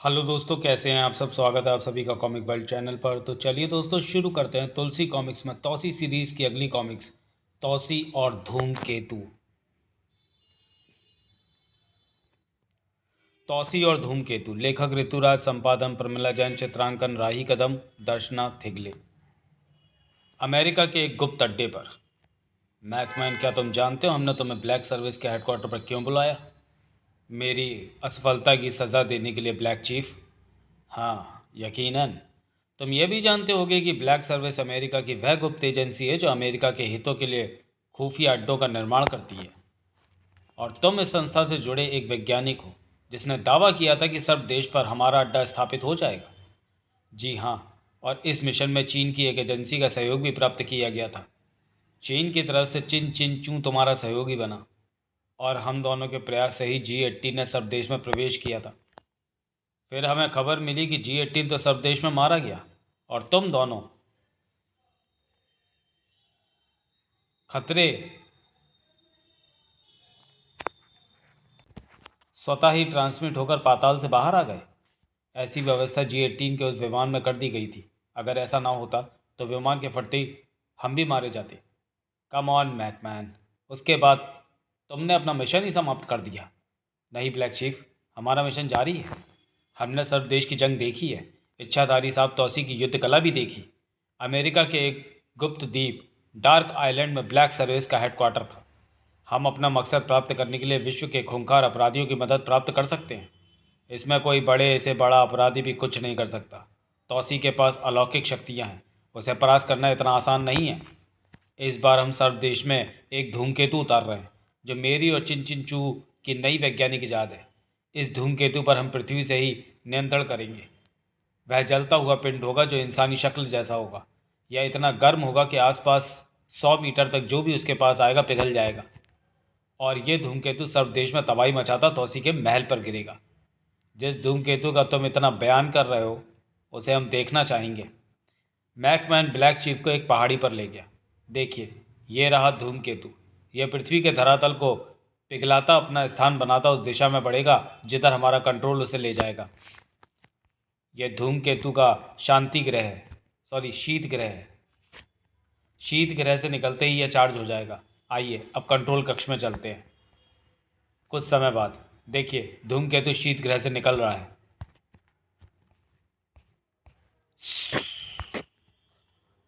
Hello दोस्तों, कैसे हैं आप सब। स्वागत है आप सभी का कॉमिक वर्ल्ड चैनल पर। तो चलिए दोस्तों, शुरू करते हैं तुलसी कॉमिक्स में तौसी सीरीज़ की अगली कॉमिक्स, तौसी और धूमकेतु। तौसी और धूमकेतु, लेखक ऋतुराज, संपादन प्रमिला जैन, चित्रांकन राही कदम, दर्शना थिगले। अमेरिका के एक गुप्त अड्डे पर। मैकमैन, क्या तुम जानते हो हमने तुम्हें ब्लैक सर्विस के हेडक्वार्टर पर क्यों बुलाया? मेरी असफलता की सज़ा देने के लिए, ब्लैक चीफ। हाँ, यकीनन। तुम ये भी जानते होगे कि ब्लैक सर्विस अमेरिका की वह गुप्त एजेंसी है जो अमेरिका के हितों के लिए खुफिया अड्डों का निर्माण करती है। और तुम इस संस्था से जुड़े एक वैज्ञानिक हो जिसने दावा किया था कि सर्व देश पर हमारा अड्डा स्थापित हो जाएगा। जी हाँ, और इस मिशन में चीन की एक एजेंसी का सहयोग भी प्राप्त किया गया था। चीन की तरफ से चिन चिन चू तुम्हारा सहयोगी बना, और हम दोनों के प्रयास से ही G18 ने सर्व देश में प्रवेश किया था। फिर हमें खबर मिली कि G18 तो सर्व देश में मारा गया, और तुम दोनों खतरे स्वतः ही ट्रांसमिट होकर पाताल से बाहर आ गए। ऐसी व्यवस्था G18 के उस विमान में कर दी गई थी। अगर ऐसा ना होता तो विमान के फटते ही हम भी मारे जाते। कम ऑन मैकमैन, उसके बाद तुमने अपना मिशन ही समाप्त कर दिया। नहीं ब्लैक चीफ, हमारा मिशन जारी है। हमने सर्व देश की जंग देखी है, इच्छाधारी साहब तौसी की युद्ध कला भी देखी। अमेरिका के एक गुप्त द्वीप डार्क आइलैंड में ब्लैक सर्विस का हेडक्वार्टर था। हम अपना मकसद प्राप्त करने के लिए विश्व के खूंखार अपराधियों की मदद प्राप्त कर सकते हैं। इसमें कोई बड़े से बड़ा अपराधी भी कुछ नहीं कर सकता। तौसी के पास अलौकिक शक्तियां हैं, उसे परास्त करना इतना आसान नहीं है। इस बार हम सर्व देश में एक धूमकेतु उतार रहे हैं जो मेरी और चिंचिंचू की नई वैज्ञानिक ईजाद है। इस धूमकेतु पर हम पृथ्वी से ही नियंत्रण करेंगे। वह जलता हुआ पिंड होगा जो इंसानी शक्ल जैसा होगा। यह इतना गर्म होगा कि आसपास 100 मीटर तक जो भी उसके पास आएगा पिघल जाएगा। और ये धूमकेतु सर्व देश में तबाही मचाता तौसी के महल पर गिरेगा। जिस धूमकेतु का तुम इतना बयान कर रहे हो उसे हम देखना चाहेंगे। मैकमैन ब्लैक चीफ को एक पहाड़ी पर ले गया। देखिए, ये रहा धूमकेतु। यह पृथ्वी के धरातल को पिघलाता अपना स्थान बनाता उस दिशा में बढ़ेगा जिधर हमारा कंट्रोल उसे ले जाएगा। यह धूमकेतु का शांति ग्रह है, सॉरी शीत ग्रह है। शीत ग्रह से निकलते ही यह चार्ज हो जाएगा। आइए अब कंट्रोल कक्ष में चलते हैं। कुछ समय बाद देखिए, धूमकेतु शीत ग्रह से निकल रहा है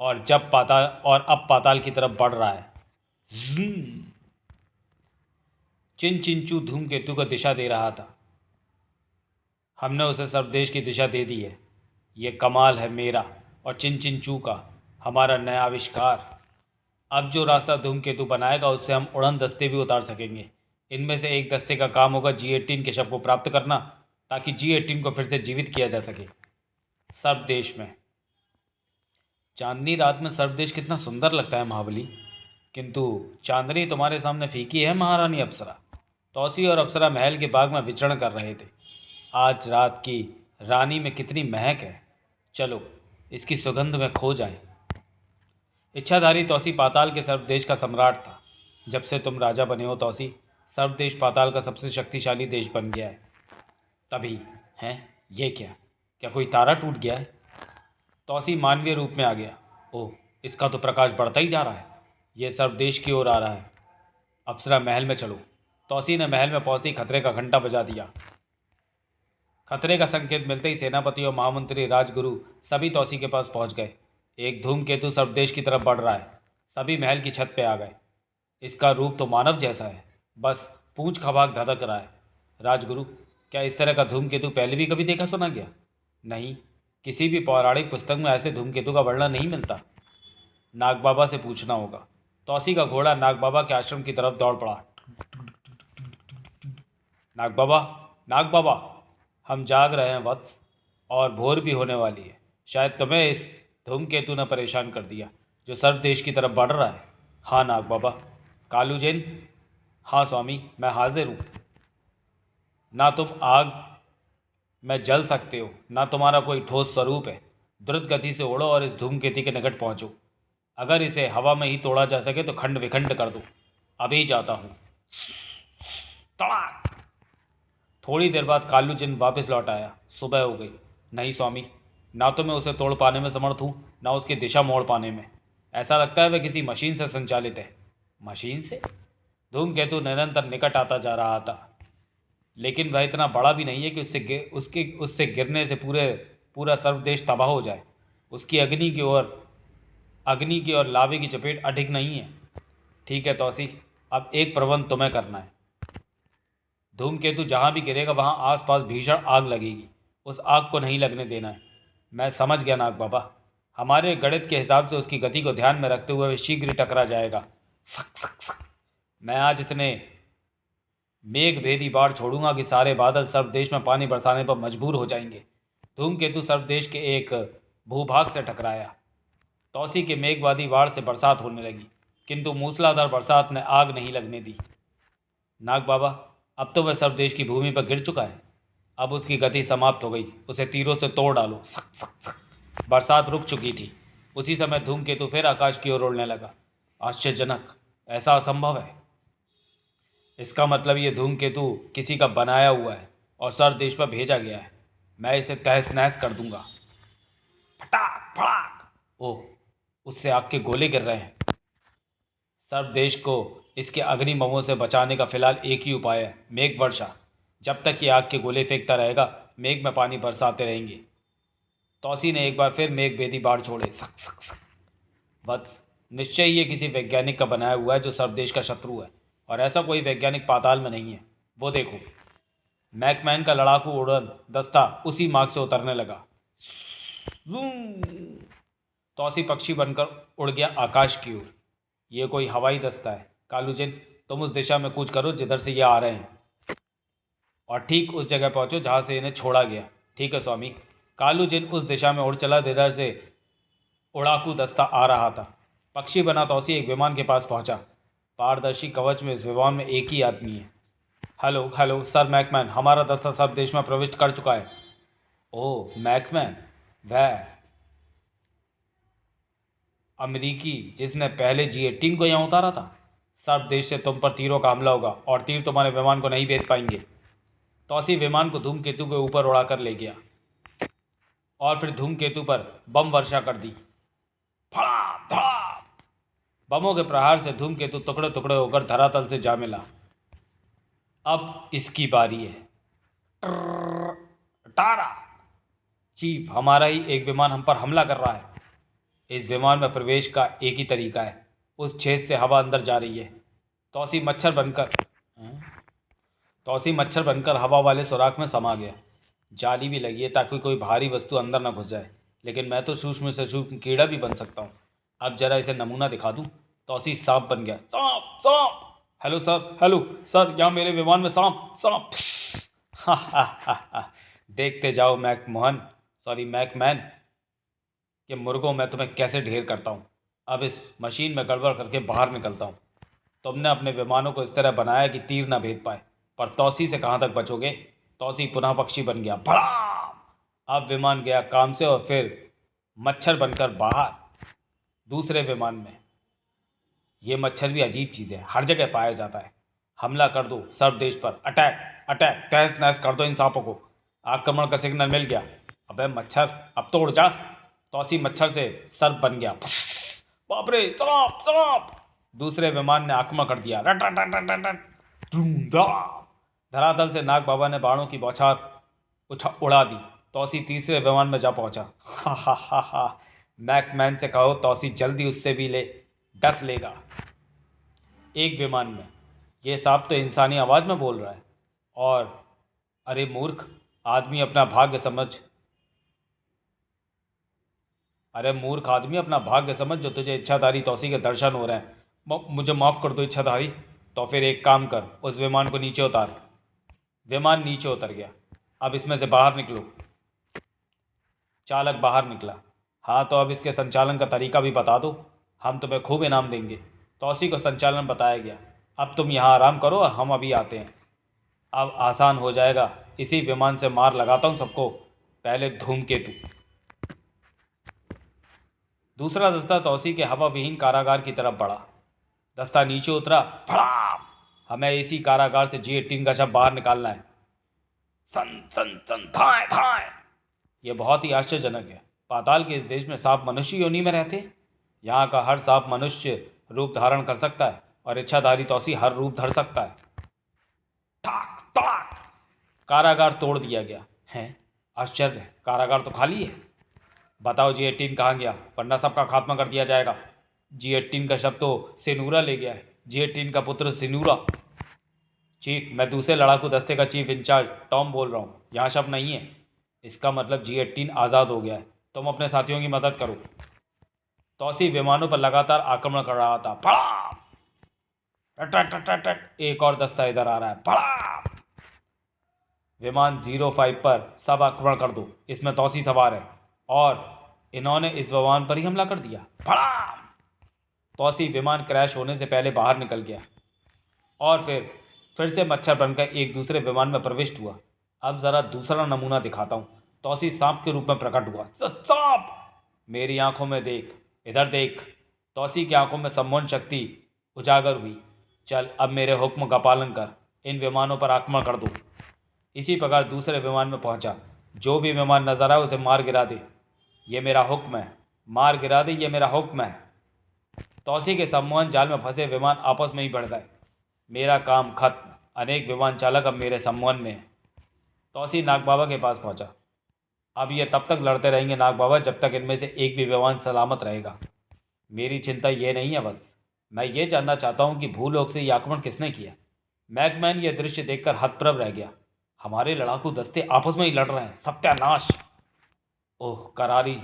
और अब पाताल की तरफ बढ़ रहा है। चिंचू धूमकेतु को दिशा दे रहा था। हमने उसे सर्वदेश की दिशा दे दी है। ये कमाल है मेरा और चिंचू का, हमारा नया आविष्कार। अब जो रास्ता धूमकेतु बनाएगा उससे हम उड़न दस्ते भी उतार सकेंगे। इनमें से एक दस्ते का काम होगा G18 के शव को प्राप्त करना, ताकि G18 को फिर से जीवित किया जा सके सर्व देश में। चांदनी रात में सर्व देश कितना सुंदर लगता है महाबली, किंतु चांदनी तुम्हारे सामने फीकी है महारानी अप्सरा। तौसी और अप्सरा महल के बाग में विचरण कर रहे थे। आज रात की रानी में कितनी महक है, चलो इसकी सुगंध में खो जाए। इच्छाधारी तौसी पाताल के सर्वदेश का सम्राट था। जब से तुम राजा बने हो तौसी, सर्वदेश पाताल का सबसे शक्तिशाली देश बन गया है। तभी हैं, ये क्या क्या कोई तारा टूट गया है? तौसी मानवीय रूप में आ गया। ओह, इसका तो प्रकाश बढ़ता ही जा रहा है। यह सर्वदेश की ओर आ रहा है। अप्सरा, महल में चलो। तौसी ने महल में पहुंचते ही खतरे का घंटा बजा दिया। खतरे का संकेत मिलते ही सेनापति और महामंत्री राजगुरु सभी तौसी के पास पहुंच गए। एक धूमकेतु सर्वदेश की तरफ बढ़ रहा है। सभी महल की छत पे आ गए। इसका रूप तो मानव जैसा है, बस पूंछ खबाक धधक रहा है। राजगुरु, क्या इस तरह का धूमकेतु पहले भी कभी देखा सुना गया? नहीं, किसी भी पौराणिक पुस्तक में ऐसे धूमकेतु का वर्णन नहीं मिलता। नाग बाबा से पूछना होगा। तौसी का घोड़ा नाग बाबा के आश्रम की तरफ दौड़ पड़ा। नाग बाबा, नाग बाबा, हम जाग रहे हैं वत्स, और भोर भी होने वाली है। शायद तुम्हें इस धूमकेतु ने परेशान कर दिया जो सर्व देश की तरफ बढ़ रहा है। हाँ नाग बाबा। कालू जैन, हाँ स्वामी, मैं हाजिर हूँ। ना तुम आग में जल सकते हो, ना तुम्हारा कोई ठोस स्वरूप है। द्रुत गति से उड़ो और इस धूमकेतु के निकट पहुँचो। अगर इसे हवा में ही तोड़ा जा सके तो खंड विखंड कर दो। अभी जाता हूँ। तड़ाक! थोड़ी देर बाद कालू जिन वापस लौट आया। सुबह हो गई। नहीं स्वामी, ना तो मैं उसे तोड़ पाने में समर्थ हूँ, ना उसकी दिशा मोड़ पाने में। ऐसा लगता है वह किसी मशीन से संचालित है। मशीन से? धूमकेतु निरंतर निकट आता जा रहा था, लेकिन वह इतना बड़ा भी नहीं है कि उससे गिरने से पूरा सर्वदेश तबाह हो जाए। उसकी अग्नि की और लावे की चपेट अधिक नहीं है। ठीक है तौसी, अब एक प्रबंध तुम्हें करना है। धूमकेतु जहां भी गिरेगा वहां आसपास भीषण आग लगेगी। उस आग को नहीं लगने देना है। मैं समझ गया नाग बाबा। हमारे गणित के हिसाब से उसकी गति को ध्यान में रखते हुए वह शीघ्र ही टकरा जाएगा। सक सक सक। मैं आज इतने मेघ भेदी बाढ़ छोड़ूंगा कि सारे बादल सर्वदेश में पानी बरसाने पर मजबूर हो जाएंगे। धूमकेतु सर्वदेश के एक भूभाग से टकराया। तौसी के मेघवादी बाढ़ से बरसात होने लगी, किंतु मूसलाधार बरसात ने आग नहीं लगने दी। नाग बाबा, अब तो वह सर्वदेश की भूमि पर गिर चुका है। अब उसकी गति समाप्त हो गई। उसे तीरों से तोड़ डालो। सक सक सक। बरसात रुक चुकी थी। उसी समय धूमकेतु फिर आकाश की ओर उड़ने लगा। आश्चर्यजनक, ऐसा असंभव है। इसका मतलब ये धूमकेतु किसी का बनाया हुआ है और सर्वदेश पर भेजा गया है। मैं इसे तहस नहस कर दूंगा। फटाक फटाक। ओह, उससे आग के गोले गिर रहे हैं। सर्वदेश को इसके अग्निबमों से बचाने का फिलहाल एक ही उपाय है, मेघ वर्षा। जब तक ये आग के गोले फेंकता रहेगा, मेघ में पानी बरसाते रहेंगे। तौसी ने एक बार फिर मेघ भेदी बाढ़ छोड़े। सक सक सक। वत्स, निश्चय ही ये किसी वैज्ञानिक का बनाया हुआ है जो सर्वदेश का शत्रु है, और ऐसा कोई वैज्ञानिक पाताल में नहीं है। वो देखो, मैकमैन का लड़ाकू उड़न दस्ता उसी मार्ग से उतरने लगा। तौसी पक्षी बनकर उड़ गया आकाश की ओर। ये कोई हवाई दस्ता है। कालूजिन, तुम उस दिशा में कूच करो जिधर से ये आ रहे हैं, और ठीक उस जगह पहुंचो जहां से इन्हें छोड़ा गया। ठीक है स्वामी। कालूजिन उस दिशा में उड़ चला जिधर से उड़ाकू दस्ता आ रहा था। पक्षी बना तौसी एक विमान के पास पहुंचा। पारदर्शी कवच में इस विमान में एक ही आदमी है। हेलो हेलो सर मैकमैन, हमारा दस्ता सब देश में प्रविष्ट कर चुका है। ओह मैकमैन, वह अमेरिकी जिसने पहले G18 को यहाँ उतारा था। सब देश से तुम पर तीरों का हमला होगा और तीर तुम्हारे विमान को नहीं भेज पाएंगे। तौसी विमान को धूमकेतु के ऊपर उड़ाकर ले गया और फिर धूमकेतु पर बम वर्षा कर दी। फड़ाम फड़ाम। बमों के प्रहार से धूमकेतु टुकड़े टुकड़े होकर धरातल से जा मिला। अब इसकी बारी है। टारा चीफ, हमारा ही एक विमान हम पर हमला कर रहा है। इस विमान में प्रवेश का एक ही तरीका है, उस छेद से हवा अंदर जा रही है। तौसी मच्छर बनकर हवा वाले सुराख में समा गया। जाली भी लगी है ताकि कोई भारी वस्तु अंदर न घुस जाए, लेकिन मैं तो सूक्ष्म से सूक्ष्म कीड़ा भी बन सकता हूँ। अब जरा इसे नमूना दिखा दूँ। तौसी सांप बन गया। सांप सांप। हेलो सर, यहाँ मेरे विमान में सांप सांप। हा हा हा हा। देखते जाओ मैकमैन कि मुर्गों में तुम्हें कैसे ढेर करता हूँ। अब इस मशीन में गड़बड़ करके बाहर निकलता हूँ। तुमने अपने विमानों को इस तरह बनाया कि तीर ना भेद पाए, पर तौसी से कहाँ तक बचोगे। तौसी पुनः पक्षी बन गया। भड़ाम। अब विमान गया काम से और फिर मच्छर बनकर बाहर दूसरे विमान में। ये मच्छर भी अजीब चीज़ है, हर जगह पाया जाता है। हमला कर दो सर्व देश पर। अटैक अटैक, तहस नहस कर दो इन सांपों को। आक्रमण का सिग्नल मिल गया। अबे मच्छर, अब तो उड़ जा। तौसी मच्छर से सर्प बन गया। बाप रे, सांप सांप। दूसरे विमान ने आक्रमण कर दिया। रट रट रट रट रट। धरातल से नाग बाबा ने बाणों की बौछार उड़ा दी। तौसी तीसरे विमान में जा पहुंचा। हा हा हा हा। मैकमैन से कहो तौसी जल्दी उससे भी डस लेगा। एक विमान में ये सांप तो इंसानी आवाज में बोल रहा है। और अरे मूर्ख आदमी अपना भाग्य समझ जो तुझे इच्छाधारी तौसी के दर्शन हो रहे हैं। मुझे माफ़ कर दो इच्छाधारी। तो फिर एक काम कर, उस विमान को नीचे उतार। विमान नीचे उतर गया। अब इसमें से बाहर निकलो। चालक बाहर निकला। हाँ, तो अब इसके संचालन का तरीका भी बता दो, हम तुम्हें खूब इनाम देंगे। तौसी को संचालन बताया गया। अब तुम यहाँ आराम करो और हम अभी आते हैं। अब आसान हो जाएगा, इसी विमान से मार लगाता हूँ सबको। पहले धूमकेतु। दूसरा दस्ता तौसी के हवा विहीन कारागार की तरफ बढ़ा। दस्ता नीचे उतरा। फड़ाम। हमें इसी कारागार से G18 का शव बाहर निकालना है। सन सन सन धाए धाए। ये बहुत ही आश्चर्यजनक है। पाताल के इस देश में सांप मनुष्य योनि में रहते। यहाँ का हर सांप मनुष्य रूप धारण कर सकता है और इच्छाधारी तौसी हर रूप धर सकता है। ठाक ठाक। कारागार तोड़ दिया गया है। आश्चर्य, कारागार तो खाली है। बताओ G18 कहाँ गया, वरना सबका खात्मा कर दिया जाएगा। G18 का शव तो सिनूरा ले गया है। G18 का पुत्र सिनूरा। चीफ, मैं दूसरे लड़ाकू दस्ते का चीफ इंचार्ज टॉम बोल रहा हूँ। यहाँ शव नहीं है। इसका मतलब G18 आज़ाद हो गया है। तुम अपने साथियों की मदद करो। तौसी विमानों पर लगातार आक्रमण कर रहा था। फड़ा! टट टट टट टट। एक और दस्ता इधर आ रहा है। फड़ा! विमान 05 पर सब आक्रमण कर दो। इसमें तौसी सवार है और इन्होंने इस विमान पर ही हमला कर दिया। फड़ा! तौसी विमान क्रैश होने से पहले बाहर निकल गया और फिर से मच्छर बनकर एक दूसरे विमान में प्रविष्ट हुआ। अब जरा दूसरा नमूना दिखाता हूँ। तौसी सांप के रूप में प्रकट हुआ। सांप! मेरी आंखों में देख, इधर देख। तौसी की आंखों में सम्मोहन शक्ति उजागर हुई। चल, अब मेरे हुक्म का पालन कर। इन विमानों पर आक्रमण कर दो। इसी प्रकार दूसरे विमान में पहुंचा। जो भी विमान नजर आए उसे मार गिरा दे। ये मेरा हुक्म है। मार गिरा दे, ये मेरा हुक्म है। तौसी के सम्मोहन जाल में फंसे विमान आपस में ही बढ़ गए। मेरा काम खत्म। अनेक विमान चालक अब मेरे सम्मोहन में हैं। तौसी नाग बाबा के पास पहुंचा। अब ये तब तक लड़ते रहेंगे नाग बाबा, जब तक इनमें से एक भी विमान सलामत रहेगा। मेरी चिंता ये नहीं है वत्स। मैं ये जानना चाहता हूँ कि भूलोक से यह आक्रमण किसने किया। मैकमैन यह दृश्य देखकर हतप्रभ रह गया। हमारे लड़ाकू दस्ते आपस में ही लड़ रहे हैं। सत्यानाश! ओह, करारी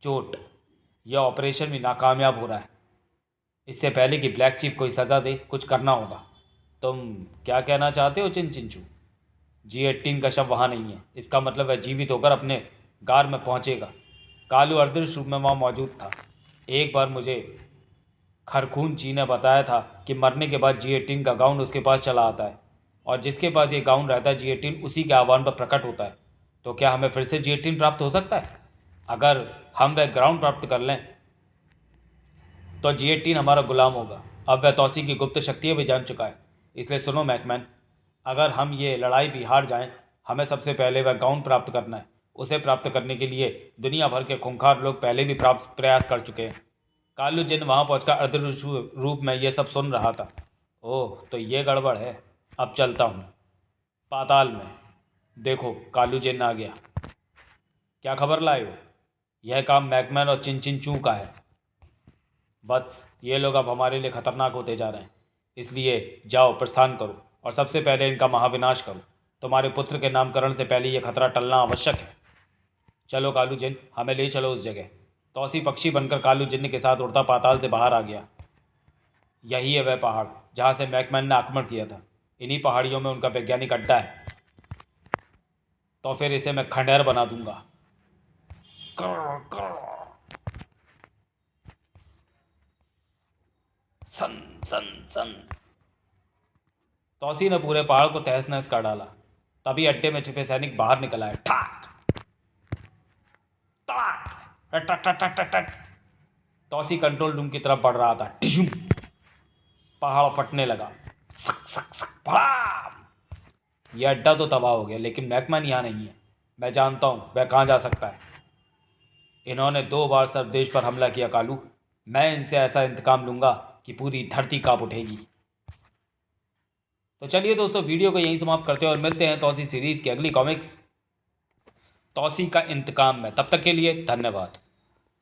चोट। यह ऑपरेशन भी नाकामयाब हो रहा है। इससे पहले कि ब्लैक चीफ कोई सजा दे, कुछ करना होगा। तुम क्या कहना चाहते हो चिंचू? G18 का शव वहाँ नहीं है। इसका मतलब वह जीवित होकर अपने गार में पहुँचेगा। कालू अदृश्य रूप में वहाँ मौजूद था। एक बार मुझे खरखून जी ने बताया था कि मरने के बाद G18 का गाउन उसके पास चला आता है और जिसके पास ये गाउन रहता है G18 उसी के आह्वान पर प्रकट होता है। तो क्या हमें फिर से G18 प्राप्त हो सकता है? अगर हम वह ग्राउंड प्राप्त कर लें तो G18 हमारा गुलाम होगा। अब वह तौसी की गुप्त शक्तियाँ भी जान चुका है। इसलिए सुनो मैकमैन, अगर हम ये लड़ाई भी हार जाएं, हमें सबसे पहले वह गाउन प्राप्त करना है। उसे प्राप्त करने के लिए दुनिया भर के खूंखार लोग पहले भी प्राप्त प्रयास कर चुके हैं। कालू जिन वहाँ पहुँचकर अदृश्य रूप में ये सब सुन रहा था। ओह, तो ये गड़बड़ है। अब चलता हूँ। पाताल में देखो, कालू जिन आ गया। क्या खबर लाए हो? यह काम मैकमैन और चिंचू का है। बस ये लोग अब हमारे लिए खतरनाक होते जा रहे हैं। इसलिए जाओ, प्रस्थान करो और सबसे पहले इनका महाविनाश करो। तुम्हारे पुत्र के नामकरण से पहले यह खतरा टलना आवश्यक है। चलो कालू जिन, हमें ले चलो उस जगह। तौसी पक्षी बनकर कालू जिन के साथ उड़ता पाताल से बाहर आ गया। यही है वह पहाड़ जहाँ से मैकमैन ने आक्रमण किया था। इन्हीं पहाड़ियों में उनका वैज्ञानिक अड्डा है। तो फिर इसे मैं खंडहर बना दूंगा। सन सन सन। तौसी ने पूरे पहाड़ को तहस नहस कर डाला। तभी अड्डे में छिपे सैनिक बाहर निकल आए। ठाक टक टक टक टक टक टक। तौसी कंट्रोल रूम की तरफ बढ़ रहा था। टिशुम! पहाड़ फटने लगा। सक सक सक भड़ाम! यह अड्डा तो तबाह हो गया, लेकिन मैकमैन यहाँ नहीं है। मैं जानता हूँ वह कहाँ जा सकता है। इन्होंने 2 बार सर्वदेश पर हमला किया कालू। मैं इनसे ऐसा इंतकाम लूंगा कि पूरी धरती कांप उठेगी। तो चलिए दोस्तों, वीडियो को यहीं समाप्त करते हैं और मिलते हैं तौसी सीरीज़ की अगली कॉमिक्स तौसी का इंतकाम में। तब तक के लिए धन्यवाद।